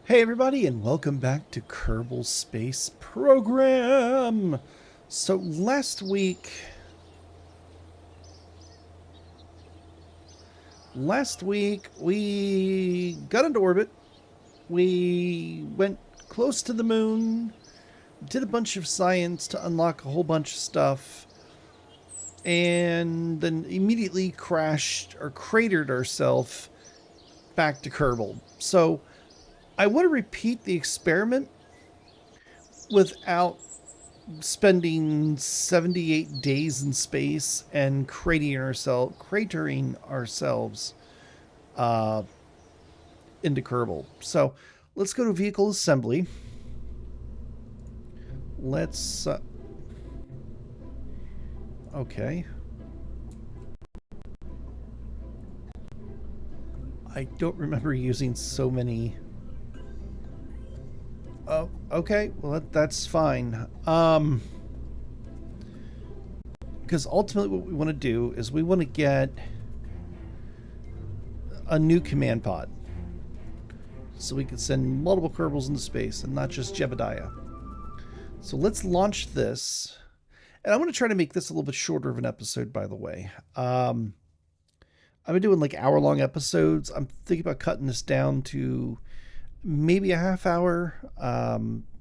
Hey everybody, and welcome back to Kerbal Space Program. So last week we got into orbit. We went close to the moon, did a bunch of science to unlock a whole bunch of stuff, and then immediately crashed or cratered ourselves back to Kerbal. So I want to repeat the experiment without spending 78 days in space and cratering ourselves uh, into Kerbal. So let's go to vehicle assembly. Let's okay. I don't remember using so many. Oh, okay. Well, that's fine. Because ultimately, what we want to do is we want to get a new command pod, so we can send multiple Kerbals into space and not just Jebediah. So let's launch this. And I'm going to try to make this a little bit shorter of an episode, by the way. I've been doing like hour-long episodes. I'm thinking about cutting this down to maybe a half hour,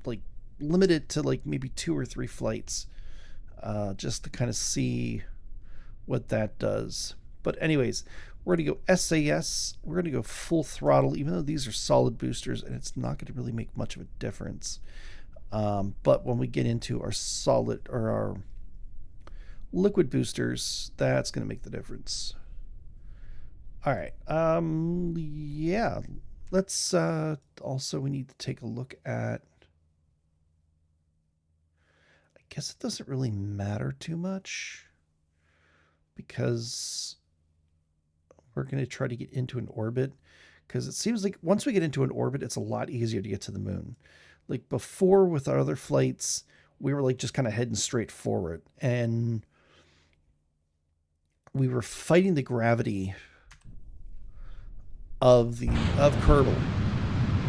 like limited to like maybe 2 or 3 flights, just to kind of see what that does. But anyways, we're going to go SAS. We're going to go full throttle, even though these are solid boosters, and it's not going to really make much of a difference. But when we get into our solid or our liquid boosters, that's going to make the difference. All right. Yeah. Let's also we need to take a look at. I guess it doesn't really matter too much because we're going to try to get into an orbit, because it seems like once we get into an orbit, it's a lot easier to get to the moon. Like before with our other flights, we were like just kind of heading straight forward, and we were fighting the gravity of Kerbal,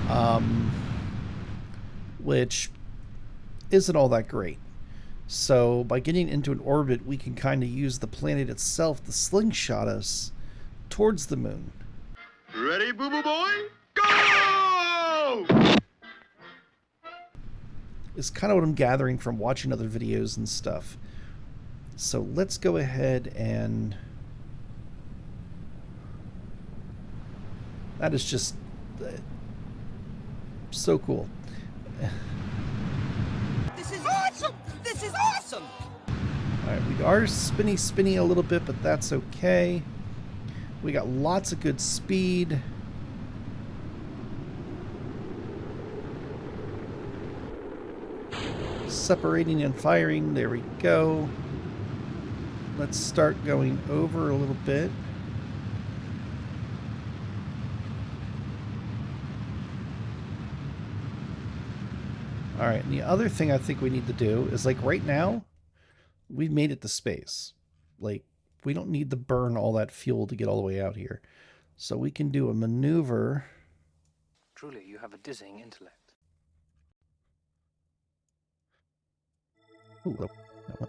um, which isn't all that great. So by getting into an orbit, we can kind of use the planet itself to slingshot us towards the moon. Ready, Boo Boo Boy? Go! Is kind of what I'm gathering from watching other videos and stuff. So let's go ahead and... That is just so cool. This is awesome! This is awesome! Alright, we are spinny a little bit, but that's okay. We got lots of good speed. Separating and firing, there we go. Let's start going over a little bit. All right, and the other thing I think we need to do is, like, right now, we've made it to space. Like, we don't need to burn all that fuel to get all the way out here. So we can do a maneuver. Truly, you have a dizzying intellect. Ooh, no one.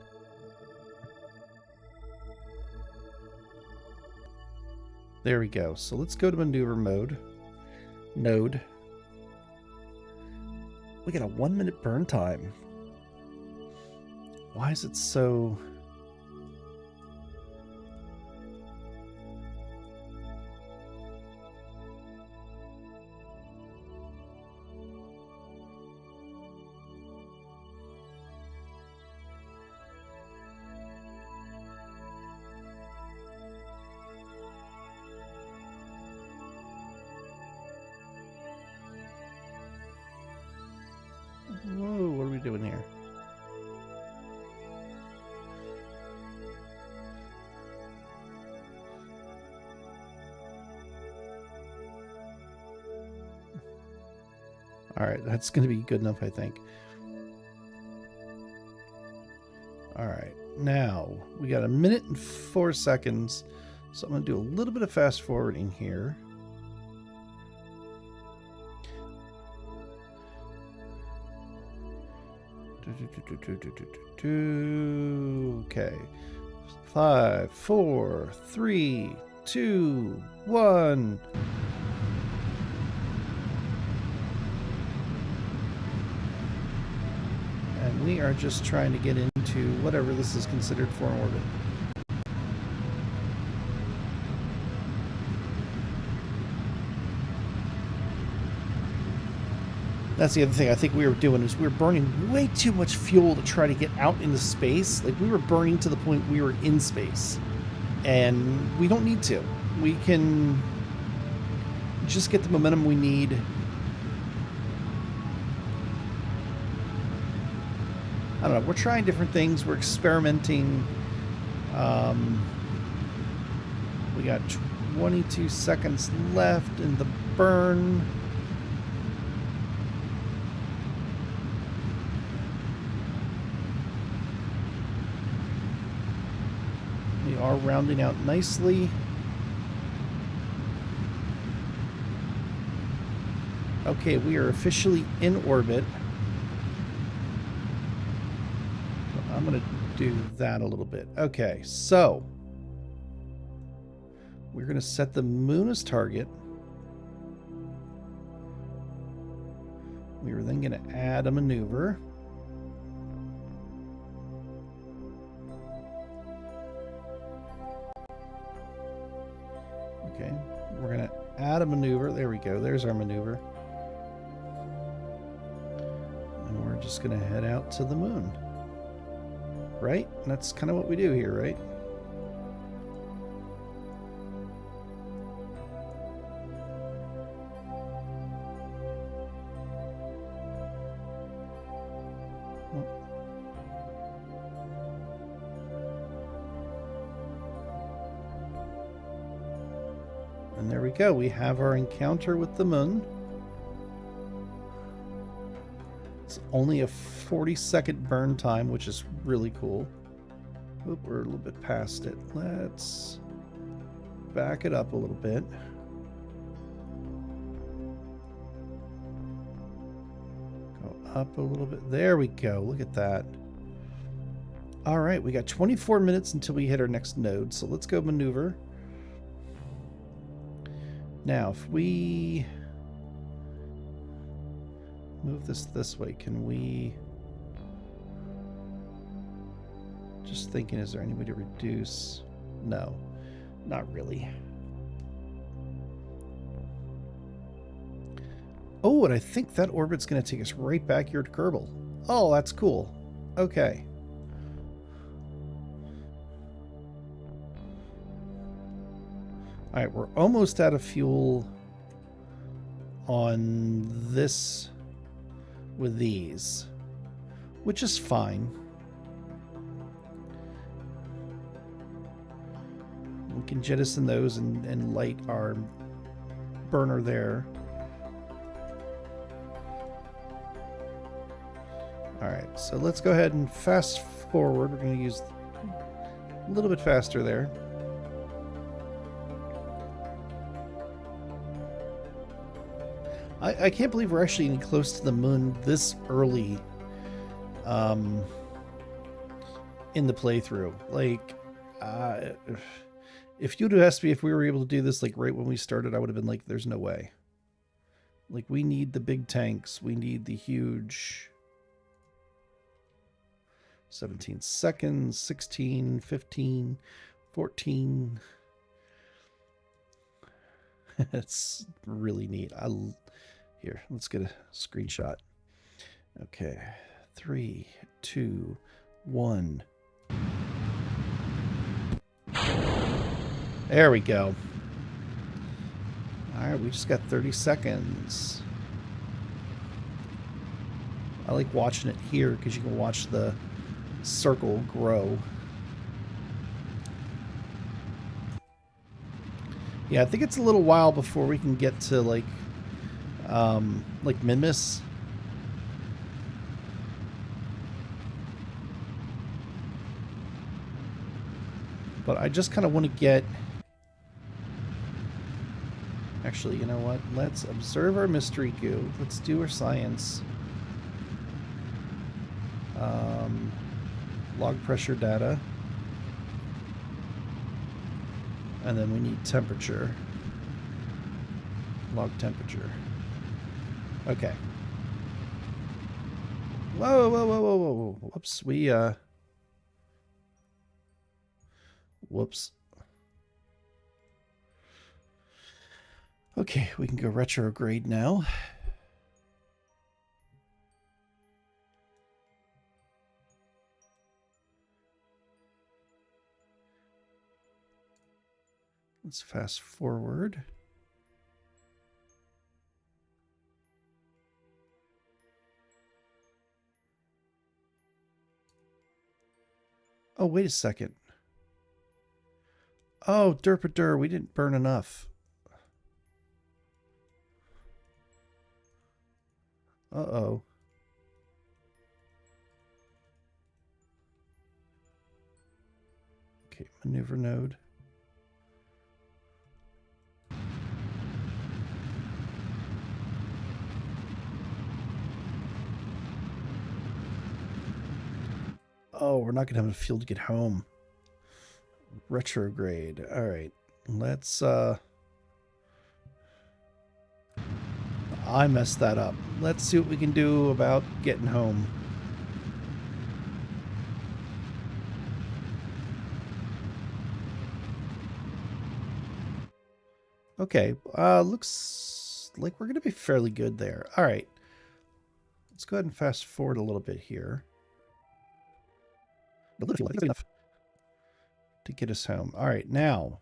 There we go. So let's go to maneuver mode. Node. We got a 1-minute burn time. Why is it so... Whoa, what are we doing here? All right, that's going to be good enough, I think. All right, now we got 1 minute and 4 seconds. So I'm going to do a little bit of fast forwarding here. Okay. 5, 4, 3, 2, 1. And we are just trying to get into whatever this is considered for an orbit. That's the other thing I think we were doing is we were burning way too much fuel to try to get out into space. Like we were burning to the point we were in space. And we don't need to. We can just get the momentum we need. I don't know. We're trying different things. We're experimenting. We got 22 seconds left in the burn. We are rounding out nicely. Okay, we are officially in orbit. I'm going to do that a little bit. Okay, so we're going to set the moon as target. We are then going to add a maneuver. Okay, we're going to add a maneuver. There we go. There's our maneuver. And we're just going to head out to the moon. Right? And that's kind of what we do here, right? And there we go. We have our encounter with the moon. It's only a 40-second burn time, which is really cool. Oop, we're a little bit past it. Let's back it up a little bit. Go up a little bit. There we go. Look at that. All right, we got 24 minutes until we hit our next node, so let's go maneuver. Now, if we move this way, can we... Just thinking, is there any way to reduce? No, not really. Oh, and I think that orbit's going to take us right back here to Kerbal. Oh, that's cool. Okay. All right, we're almost out of fuel on this with these, which is fine. We can jettison those and light our burner there. All right, so let's go ahead and fast forward. We're going to use a little bit faster there. I can't believe we're actually getting close to the moon this early in the playthrough. Like, if you'd have asked me if we were able to do this like right when we started, I would have been like, there's no way. Like, we need the big tanks. We need the huge 17 seconds, 16, 15, 14. It's really neat. Here, let's get a screenshot. Okay, 3, 2, 1. There we go. All right, we just got 30 seconds. I like watching it here because you can watch the circle grow. Yeah, I think it's a little while before we can get to like Minmus. But I just kind of want to get... Actually, you know what? Let's observe our mystery goo. Let's do our science. Log pressure data. And then we need temperature. Log temperature. Okay. Whoa, whoa, whoa, whoa, whoa, whoa. Whoops. Whoops. Okay, we can go retrograde now. Let's fast forward. Oh, wait a second. Oh, derpadur, we didn't burn enough. Uh-oh. Okay, maneuver node. Oh, we're not going to have enough fuel to get home. Retrograde. All right. Let's, I messed that up. Let's see what we can do about getting home. Okay. Looks like we're going to be fairly good there. All right. Let's go ahead and fast forward a little bit here. Enough to get us home. All right, now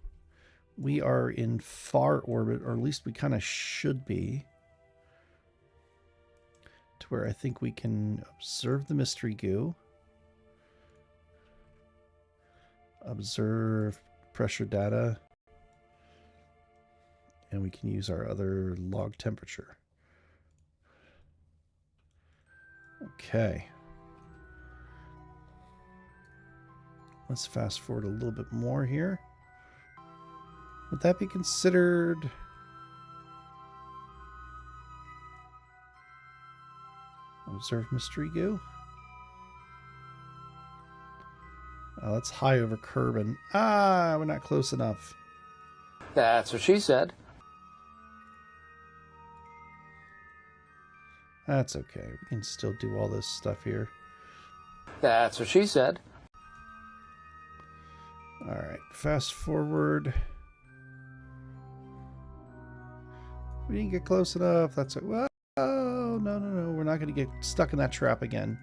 we are in far orbit, or at least we kind of should be, to where I think we can observe the mystery goo, observe pressure data, and we can use our other log temperature. Okay. Let's fast forward a little bit more here. Would that be considered... Observe mystery goo? Oh, that's high over Kerbal. Ah, we're not close enough. That's what she said. That's okay. We can still do all this stuff here. That's what she said. All right, fast forward. We didn't get close enough. That's it. Whoa, no, no, no. We're not going to get stuck in that trap again.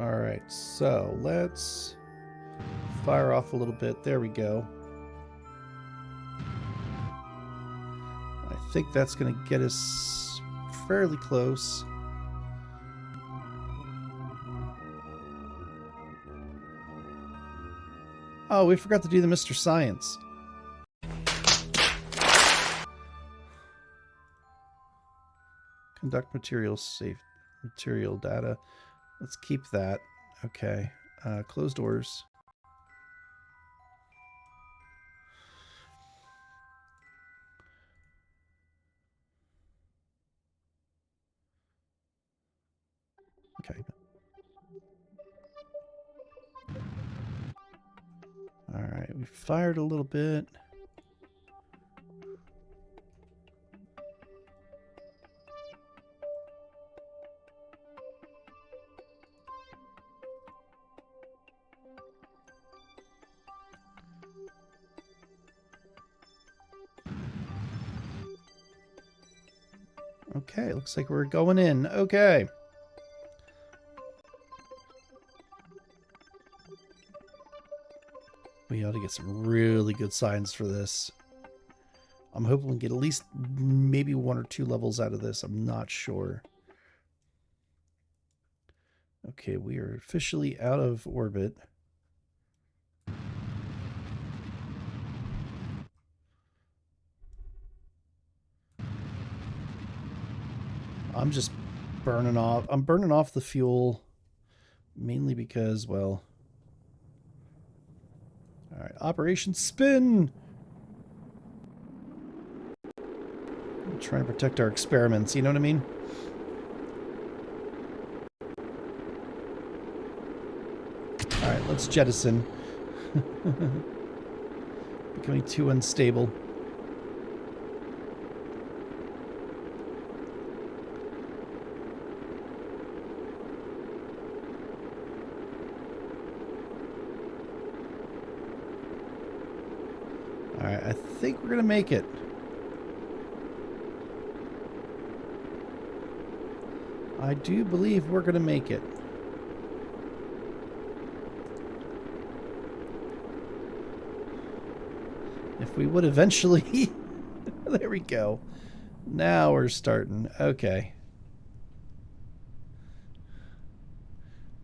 All right, so let's fire off a little bit. There we go. I think that's going to get us fairly close. Oh, we forgot to do the Mr. Science. Conduct material data. Let's keep that. Okay. Close doors. Okay. All right. We fired a little bit. Okay, looks like we're going in. Okay. We ought to get some really good signs for this. I'm hoping we get at least maybe 1 or 2 levels out of this. I'm not sure. Okay, we are officially out of orbit. I'm just burning off. I'm burning off the fuel Mainly because, well... Alright, Operation Spin! We'll try and protect our experiments, you know what I mean? Alright, let's jettison. Becoming too unstable. Alright, I think we're gonna make it. I do believe we're gonna make it. If we would eventually... There we go. Now we're starting. Okay.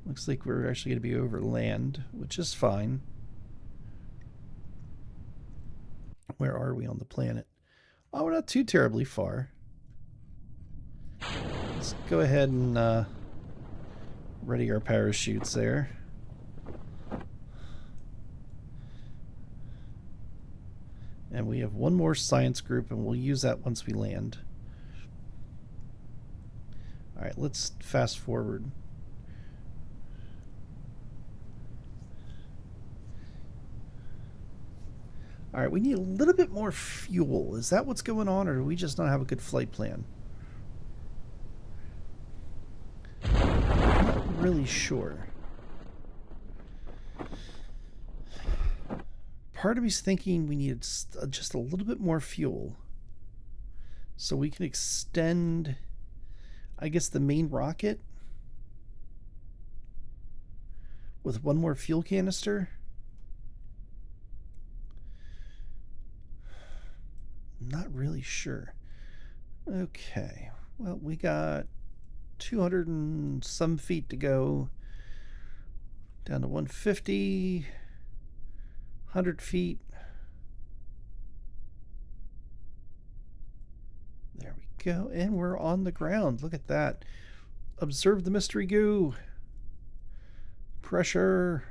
Looks like we're actually going to be over land, which is fine. Where are we on the planet? Oh, we're not too terribly far. Let's go ahead and ready our parachutes there. And we have one more science group, and we'll use that once we land. Alright, let's fast forward. Alright, we need a little bit more fuel. Is that what's going on, or do we just not have a good flight plan? I'm not really sure. Part of me's thinking we need just a little bit more fuel so we can extend, I guess, the main rocket with one more fuel canister. Not really sure. Okay, well, we got 200 and some feet to go, down to 150. 100 feet. There we go. And we're on the ground. Look at that. Observe the mystery goo. Pressure.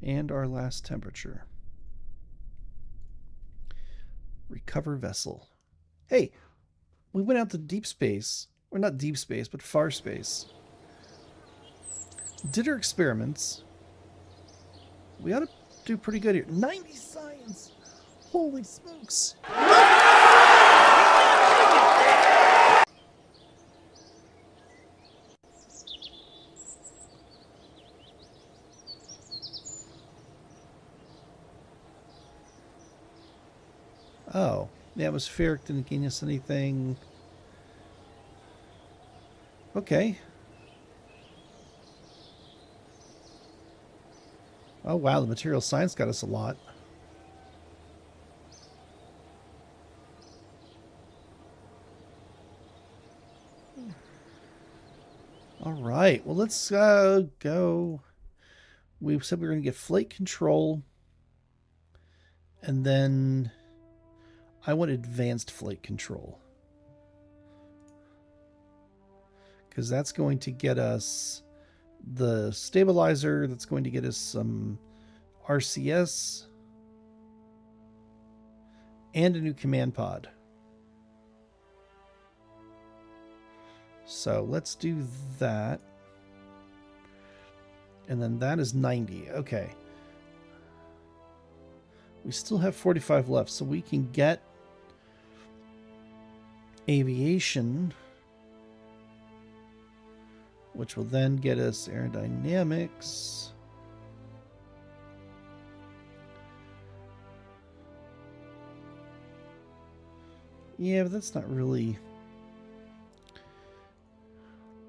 And our last temperature. Recover vessel. Hey, we went out to deep space. Or not deep space, but far space. Did our experiments. We ought to do pretty good here. 90 science! Holy smokes! Oh, the atmospheric didn't gain us anything. Okay. Oh wow, the material science got us a lot. All right, well let's go. We said we were going to get flight control. And then I want advanced flight control. Because that's going to get us the stabilizer, that's going to get us some RCS and a new command pod. So let's do that. And then that is 90. Okay. We still have 45 left, so we can get aviation, which will then get us aerodynamics. Yeah, but that's not really...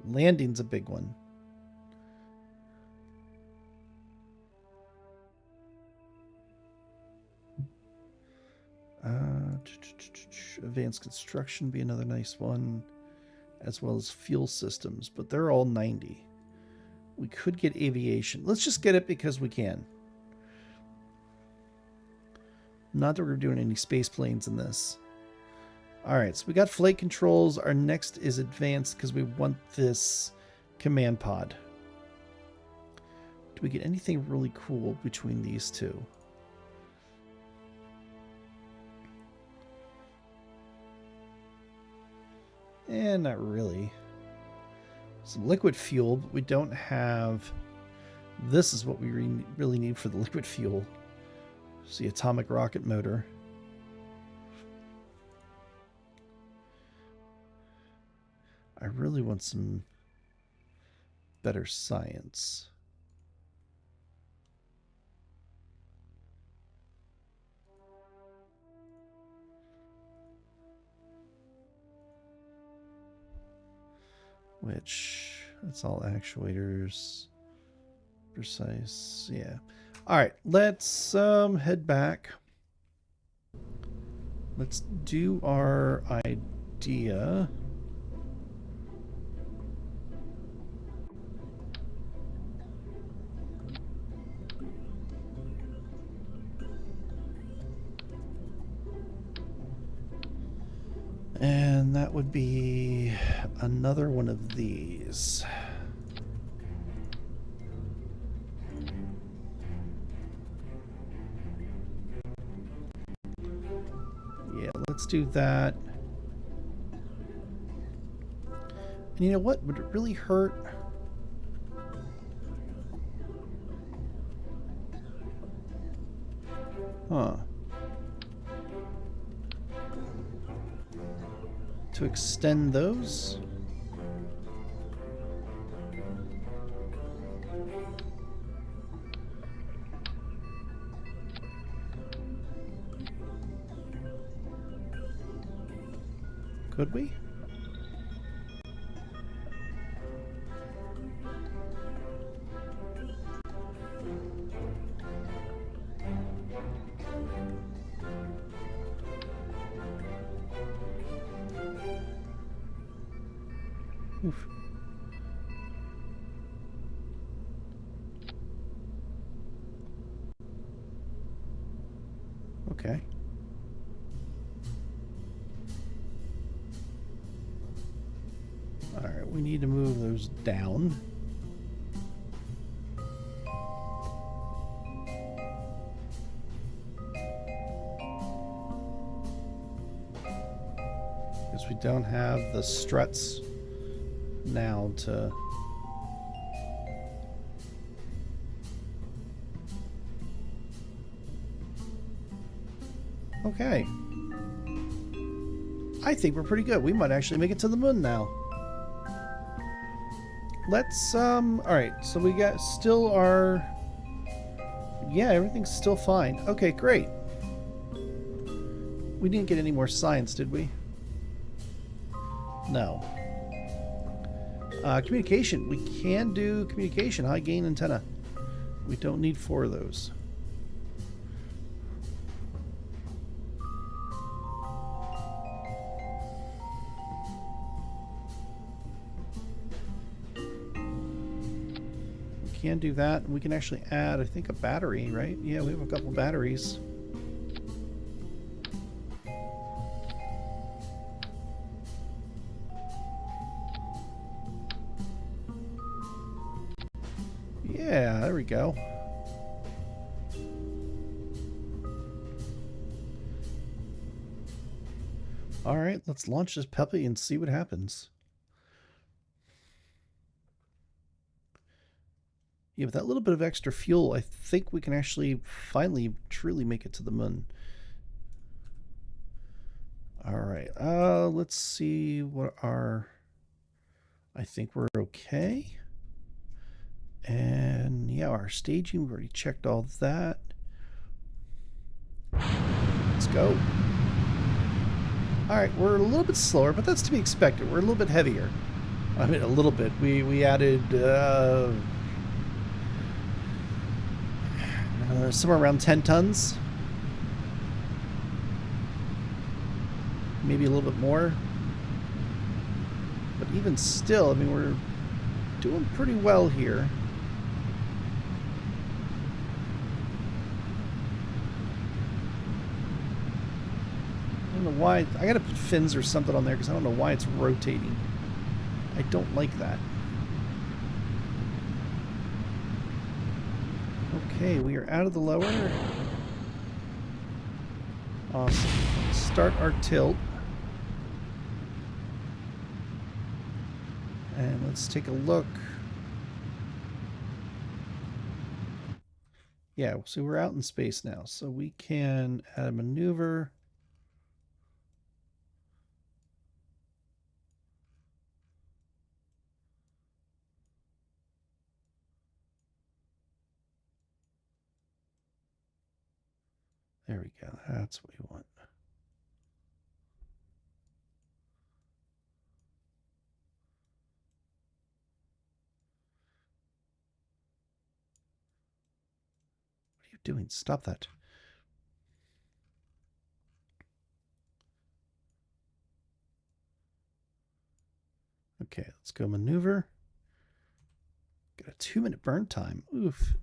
Landing's a big one. Advanced construction be another nice one, as well as fuel systems, but they're all 90. We could get aviation. Let's just get it because we can. Not that we're doing any space planes in this. Alright, so we got flight controls. Our next is advanced because we want this command pod. Do we get anything really cool between these two? Not really. Some liquid fuel, but we don't have... This is what we really need for the liquid fuel. It's the atomic rocket motor. I really want some better science. Which, that's all actuators. Precise, yeah. All right, let's head back. Let's do our idea. And that would be another one of these. Yeah, let's do that. And you know what? Would it really hurt? Huh. To extend those? Could we? Oof. Okay. All right, we need to move those down. Because we don't have the struts now to... Okay. I think we're pretty good. We might actually make it to the moon now. Let's, alright, so we got still our... Yeah, everything's still fine. Okay, great. We didn't get any more science, did we? No. Communication. We can do communication. High gain antenna. We don't need 4 of those. We can do that. We can actually add, I think, a battery, right? Yeah, we have a couple batteries. Yeah, there we go. All right, let's launch this puppy and see what happens. Yeah, with that little bit of extra fuel, I think we can actually finally truly make it to the moon. All right, let's see what our... I think we're okay. And yeah, our staging, we've already checked all of that. Let's go. All right, we're a little bit slower, but that's to be expected. We're a little bit heavier. I mean, a little bit. We added somewhere around 10 tons. Maybe a little bit more. But even still, I mean, we're doing pretty well here. I don't know why. I gotta put fins or something on there because I don't know why it's rotating. I don't like that. Okay, we are out of the lower. Awesome. Start our tilt. And let's take a look. Yeah, so we're out in space now. So we can add a maneuver. There we go. That's what we want. What are you doing? Stop that. Okay, let's go maneuver. Got a 2-minute burn time. Oof.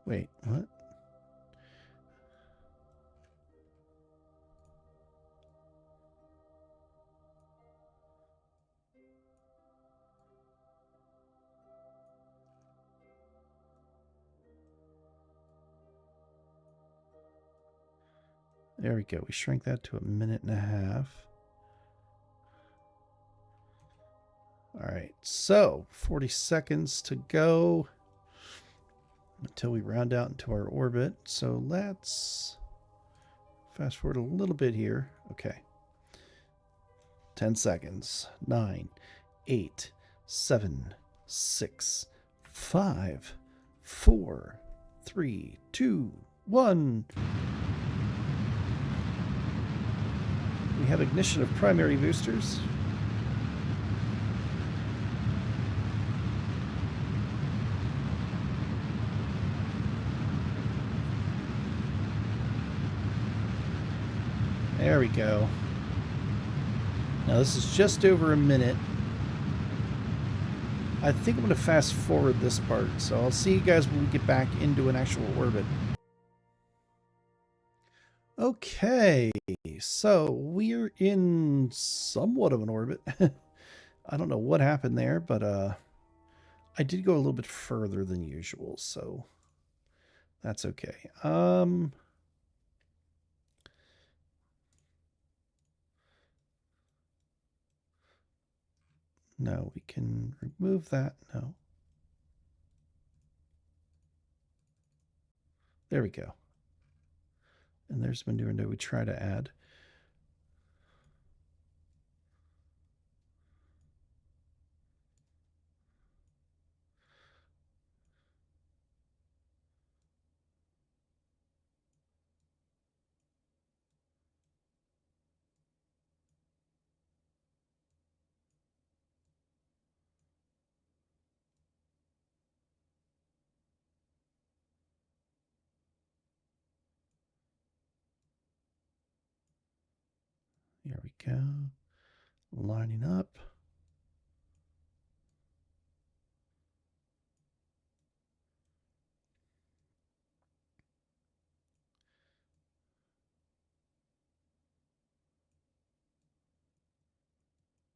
Wait, what? There we go. We shrank that to 1.5 minutes. All right, so 40 seconds to go until we round out into our orbit. So let's fast forward a little bit here. Okay. 10 seconds. 9, 8, 7, 6, 5, 4, 3, 2, 1. We have ignition of primary boosters. There we go. Now this is just over a minute. I think I'm going to fast forward this part, so I'll see you guys when we get back into an actual orbit. Okay, so we're in somewhat of an orbit. I don't know what happened there, but I did go a little bit further than usual, so that's okay. No, we can remove that. No. There we go. And there's manure node we try to add. Here we go. Lining up.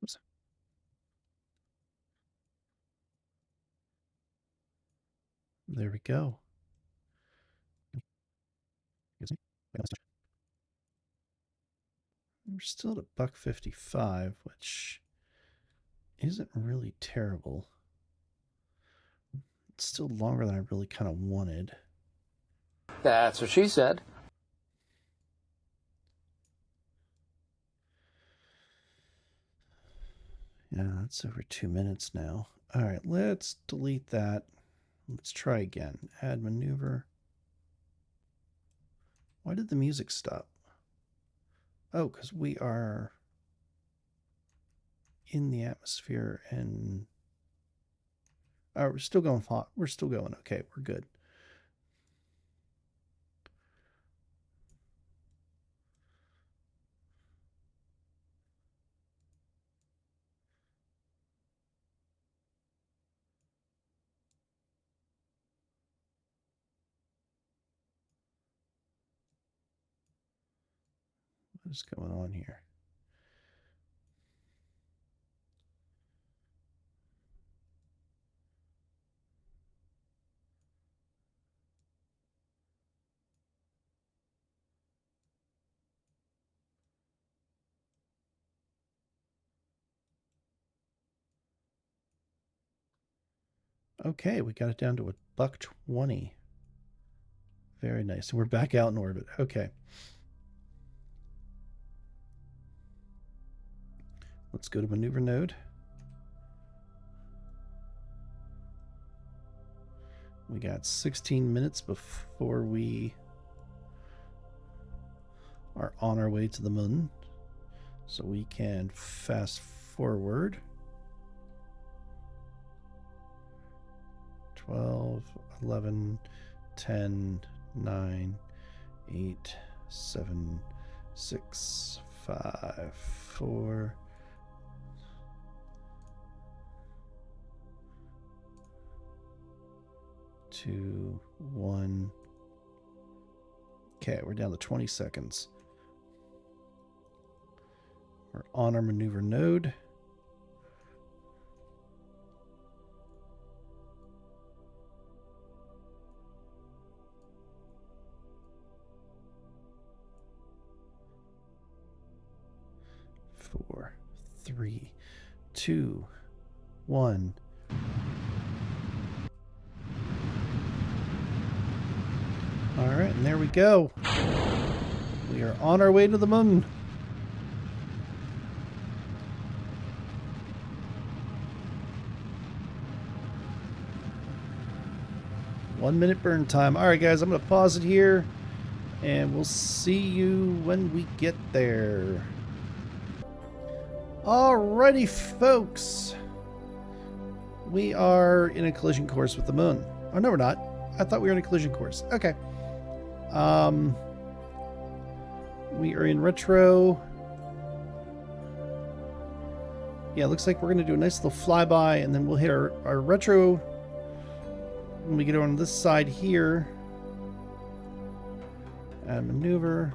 Oops. There we go. Excuse me. We're still at $1.55, which isn't really terrible. It's still longer than I really kind of wanted. That's what she said. Yeah, that's over 2 minutes now. All right, let's delete that. Let's try again. Add maneuver. Why did the music stop? Oh, because we are in the atmosphere and we're still going hot. We're still going. Okay, we're good. What is going on here? Okay, we got it down to a $1.20. Very nice. And we're back out in orbit. Okay. Let's go to maneuver node. We got 16 minutes before we are on our way to the moon. So we can fast forward. 12, 11, 10, 9, 8, 7, 6, 5, 4, 2, 1. Okay, we're down to 20 seconds. We're on our maneuver node. Four, 3, 2, 1. All right, and there we go. We are on our way to the moon. One-minute burn time. All right, guys, I'm going to pause it here, and we'll see you when we get there. Alrighty, folks. We are in a collision course with the moon. Oh, no, we're not. I thought we were in a collision course. Okay. We are in retro. Yeah, looks like we're going to do a nice little flyby, and then we'll hit our retro when we get on this side here. Add maneuver.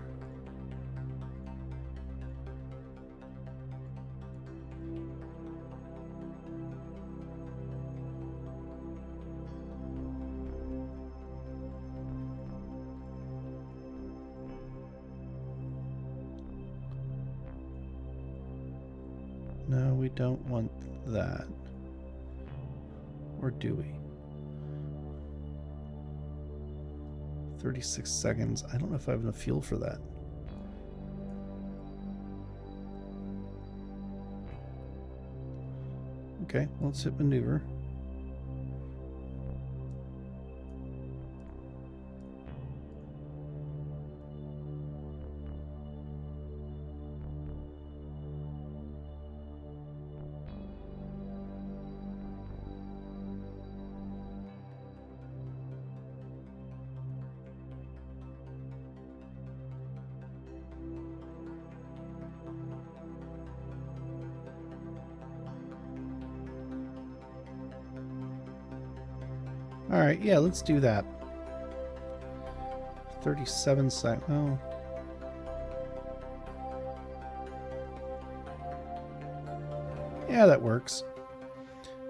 No, we don't want that. Or do we? 36 seconds. I don't know if I have enough fuel for that. Okay, let's hit maneuver. All right, yeah, let's do that. 37 seconds. Oh. Yeah, that works.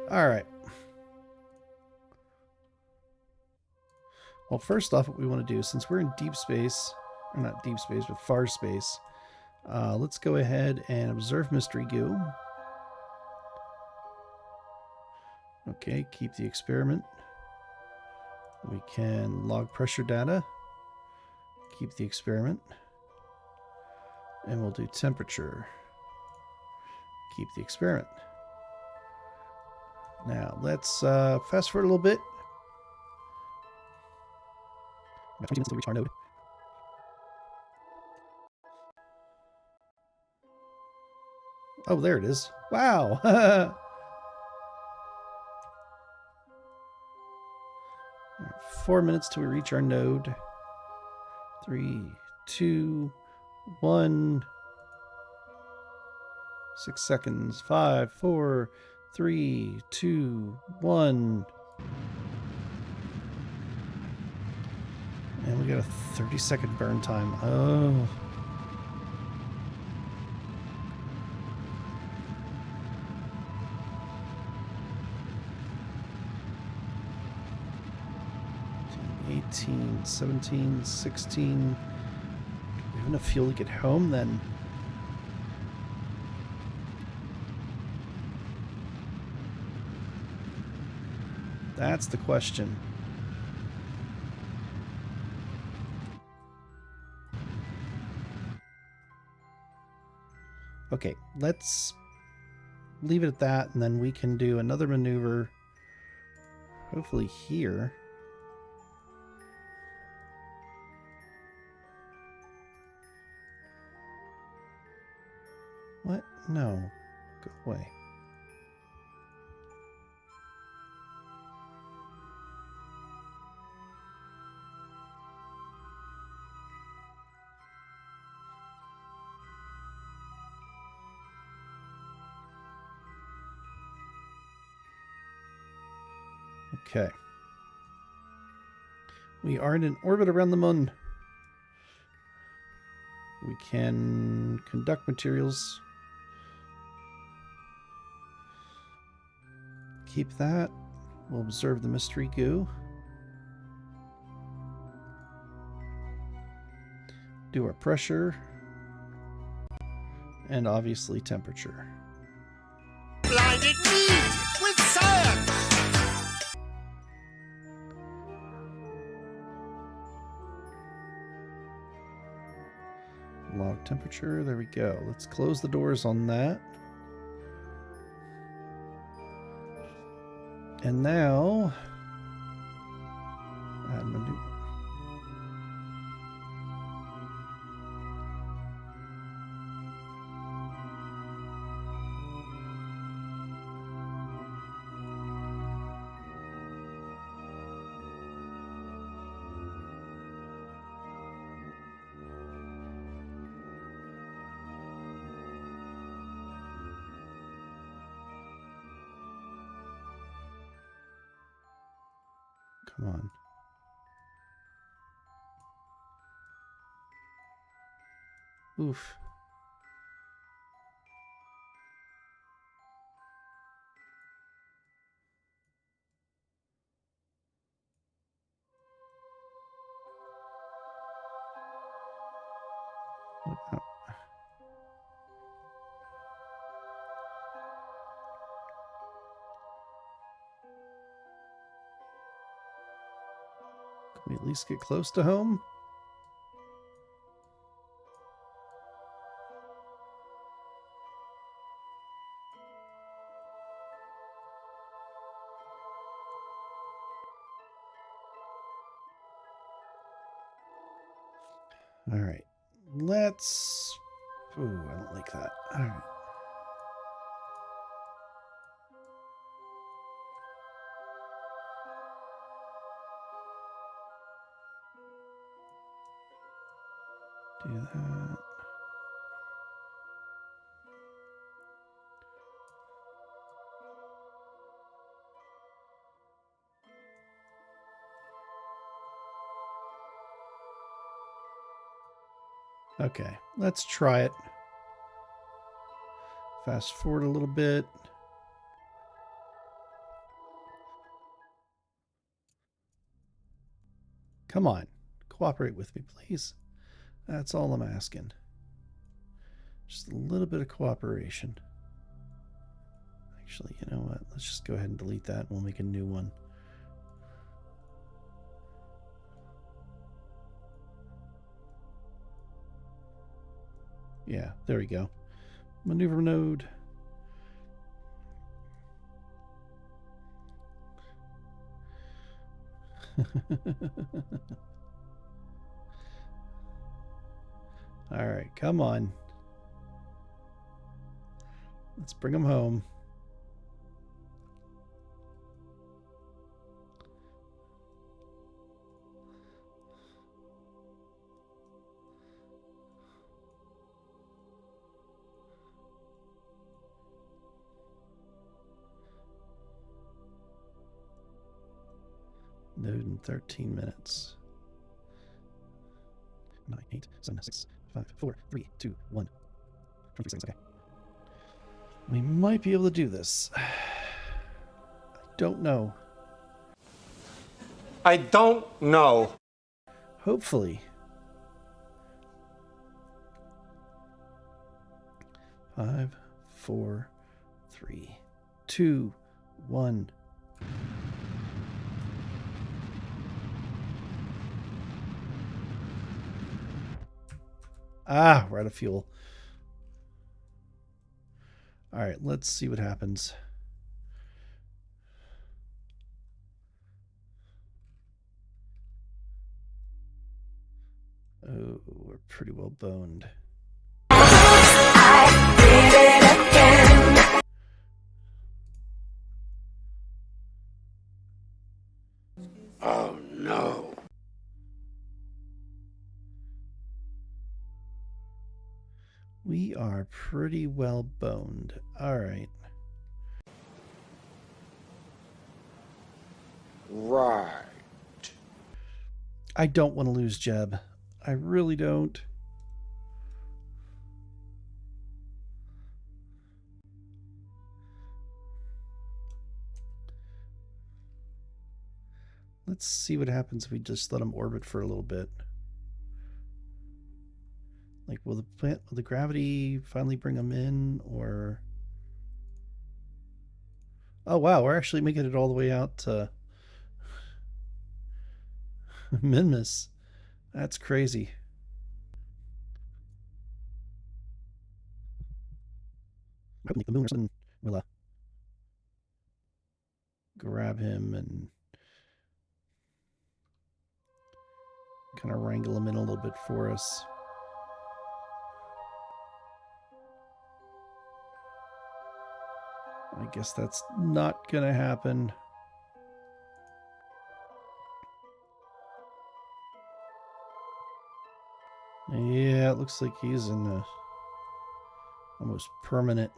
All right. Well, first off, what we want to do, since we're in deep space, or not deep space, but far space, let's go ahead and observe mystery goo. Okay, keep the experiment. We can log pressure data, keep the experiment, and we'll do temperature, keep the experiment. Now, let's fast forward a little bit. About 20 minutes to reach our node. Oh, there it is. Wow! 4 minutes till we reach our node. 3, 2, 1. 6 seconds. 5, 4, 3, 2, 1. And we got a 30-second burn time. Oh. $18, $17, $16. Do we have enough fuel to get home then? That's the question. Okay, let's leave it at that, and then we can do another maneuver, hopefully here. What? No. Go away. Okay. We are in an orbit around the moon. We can conduct materials. Keep that. We'll observe the mystery goo. Do our pressure. And obviously temperature. Blinded me with science! Log temperature. There we go. Let's close the doors on that. And now, add maneuver. Come on. Oof. Look out. Can we at least get close to home? All right. Let's... Ooh, I don't like that. All right. Do that. Okay, let's try it. Fast forward a little bit. Come on, cooperate with me, please. That's all I'm asking. Just a little bit of cooperation. Actually, you know what? Let's just go ahead and delete that and we'll make a new one. Yeah, there we go. Maneuver node. All right, come on. Let's bring them home. Node in 13 minutes. 9, 8, 7, 6, 5, 4, 3, 2, 1. 23 seconds, okay. We might be able to do this. I don't know. I don't know. Hopefully. 5, 4, 3, 2, 1. Ah, we're out of fuel. All right, let's see what happens. Oh, we're pretty well boned. Oh no. We are pretty well boned. All right. Right. I don't want to lose Jeb. I really don't. Let's see what happens if we just let him orbit for a little bit. Like, will the gravity finally bring him in, or... Oh, wow, we're actually making it all the way out to Minmus. That's crazy. Hoping the moon or something will grab him and kind of wrangle him in a little bit for us. I guess that's not gonna happen. Yeah, it looks like he's in a almost permanent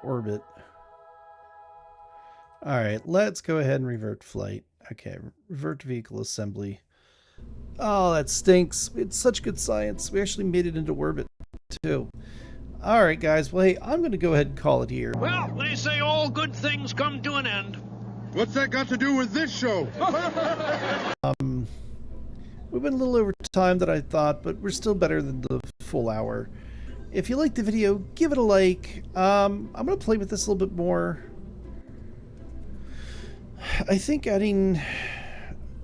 orbit. All right, let's go ahead and revert flight. Okay, revert vehicle assembly. Oh, that stinks. It's such good science. We actually made it into orbit, too. All right, guys. Well, hey, I'm going to go ahead and call it here. Well, they say all good things come to an end. What's that got to do with this show? We've been a little over time than I thought, but we're still better than the full hour. If you liked the video, give it a like. I'm going to play with this a little bit more. I think adding...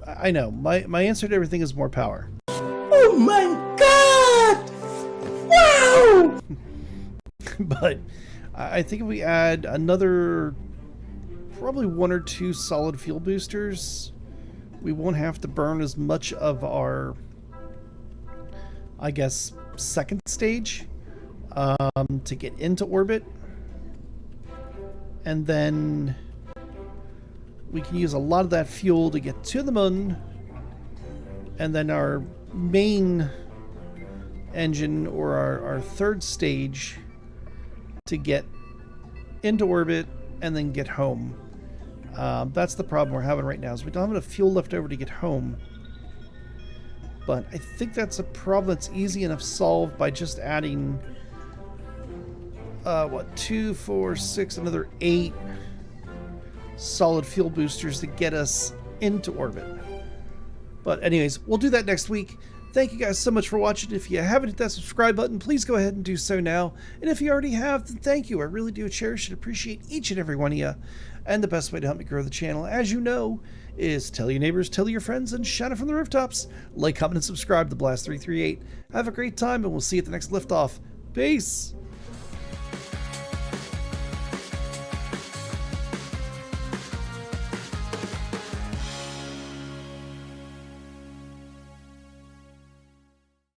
I know, my answer to everything is more power. Oh my god! Wow! But I think if we add another probably 1 or 2 solid fuel boosters, we won't have to burn as much of our, I guess, second stage to get into orbit. And then we can use a lot of that fuel to get to the moon, and then our main engine, or our third stage, to get into orbit and then get home. That's the problem we're having right now, is we don't have enough fuel left over to get home. But I think that's a problem that's easy enough solved by just adding 2, 4, 6, another 8 solid fuel boosters to get us into orbit. But anyways, we'll do that next week. Thank you guys so much for watching. If you haven't hit that subscribe button, please go ahead and do so now. And if you already have, then thank you. I really do cherish and appreciate each and every one of you. And the best way to help me grow the channel, as you know, is tell your neighbors, tell your friends, and shout it from the rooftops. Like, comment, and subscribe to Blast338. Have a great time, and we'll see you at the next liftoff. Peace!